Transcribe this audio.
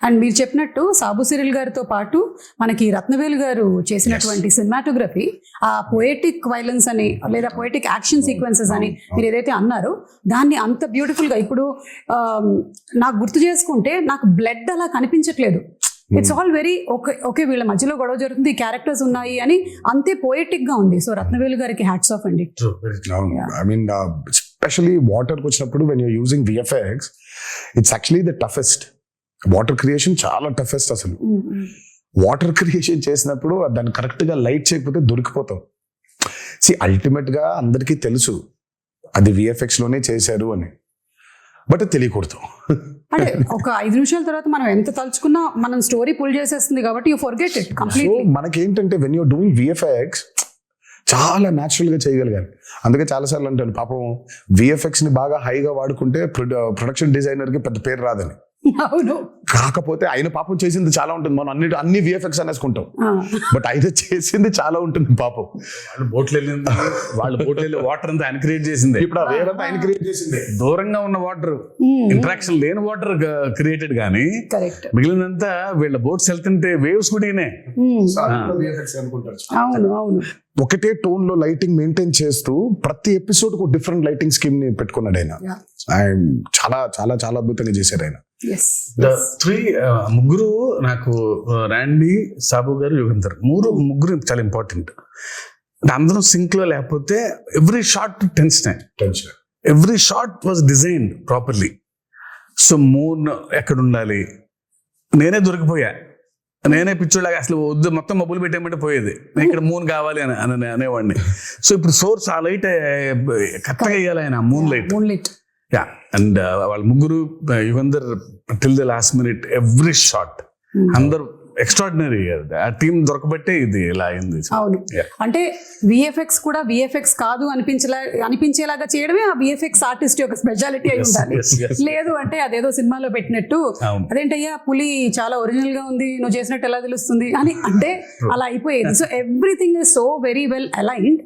And మీరు చెప్పినట్టు Sabu Cyril గారితో పాటు మనకి రత్నవేలు గారు చేసినటువంటి సినిమాటోగ్రఫీ, ఆ పోయటిక్ వైలెన్స్ అని లేదా పోయటిక్ యాక్షన్ సీక్వెన్సెస్ అని మీరు ఏదైతే అన్నారో దాన్ని అంత బ్యూటిఫుల్గా ఇప్పుడు నాకు గుర్తు చేసుకుంటే నాకు బ్లడ్ అలా కనిపించట్లేదు. ఇట్స్ ఆల్ వెరీ ఓకే వీళ్ళ మధ్యలో గొడవ జరుగుతుంది, క్యారెక్టర్స్ ఉన్నాయి అని అంతే పోయటిక్ గా ఉంది. సో రత్నవేలు గారికి హ్యాట్స్ ఆఫ్ అండి. ఐ మీన్ ఎస్పెషలీ వాటర్కి వచ్చినప్పుడు when you're using VFX it's actually the toughest. Water creation చాలా టఫెస్ట్. అసలు వాటర్ క్రియేషన్ చేసినప్పుడు దాన్ని కరెక్ట్గా లైట్ చేయకపోతే దొరికిపోతాం. అల్టిమేట్ గా అందరికీ తెలుసు అది విఎఫ్ఎక్స్ లోనే చేశారు అని, బట్ తెలియకూడదు. అంటే ఒక 5 నిమిషాల తర్వాత మనం ఎంత తలుచుకున్నా మనం స్టోరీ పుల్ చేసేస్తుంది కాబట్టి యూ ఫర్గెట్ ఇట్ కంప్లీట్లీ. మనకేంటంటే వెన్ యూర్ డూయింగ్ విఎఫ్ఎక్స్ చాలా న్యాచురల్ గా చేయగలిగాను. అందుకే చాలాసార్లు అంటాను పాపం విఎఫ్ఎక్స్ ని బాగా హైగా వాడుకుంటే ప్రొడక్షన్ డిజైనర్ కి పెద్ద పేరు రాదని. అవును, కాకపోతే ఆయన పాపం చేసింది చాలా ఉంటుంది. మనం అన్ని విఎఫ్ఎక్స్ అనేసుకుంటాం, బట్ ఆయన చేసింది చాలా ఉంటుంది పాపం. వాళ్ళ బోట్లు వెళ్ళి వాటర్ అంతా ఆయన క్రియేట్ చేసింది. ఇప్పుడు ఆ వేరంతా ఆయన క్రియేట్ చేసింది. దూరంగా ఉన్న వాటర్, ఇంటరాక్షన్ లేని వాటర్ క్రియేటెడ్ కానీ మిగిలినంతా వీళ్ళ బోట్స్ వెళ్తుంటే వేవ్స్ కూడా అవును అవును. ఒకటే టోన్ లో లైటింగ్ మెయింటైన్ చేస్తూ ప్రతి ఎపిసోడ్ కు డిఫరెంట్ లైటింగ్ స్కీమ్ ని పెట్టుకున్నాడు ఆయన. చాలా చాలా చాలా అద్భుతంగా చేశారు ఆయన. ముగ్గురు నాకు రాండీ, సాబు గారు, యుగంధర్ ముగ్గురు చాలా ఇంపార్టెంట్. అందరం సింక్ లో లేకపోతే every shot tension, every shot was designed properly. So moon ఎక్కడ ఉండాలి, నేనే దొరికిపోయా, నేనే పిచ్చోళ్ళగా అసలు వద్దు మొత్తం మబ్బులు పెట్టేయమంటే పోయేది, ఇక్కడ మూన్ కావాలి అని అనేవాడిని. సో ఇప్పుడు సోర్స్ ఆ లైట్ కరెక్ట్గా వేయాలి ఆయన, మూన్ లైట్. యా, అండ్ వాళ్ళ ముగ్గురు, Yugandhar till the last minute every shot, అందరు ఎక్స్ట్రాడినరీ. ఆ టీం దొరకబట్టే ఇది ఇలా అయింది. అవును, అంటే విఎఫ్ఎక్స్ కూడా విఎఫ్ఎక్స్ కాదు అనిపించేలాగా చేయడమే ఆ విఎఫ్ఎక్స్ ఆర్టిస్ట్ యొక్క స్పెషాలిటీ అయి ఉండాలి. లేదు అంటే అదేదో సినిమాలో పెట్టినట్టు అదేంటయ్యా పులి చాలా ఒరిజినల్ గా ఉంది, నువ్వు చేసినట్టు ఎలా తెలుస్తుంది అని అంటే అలా అయిపోయేది. So everything is so very well aligned.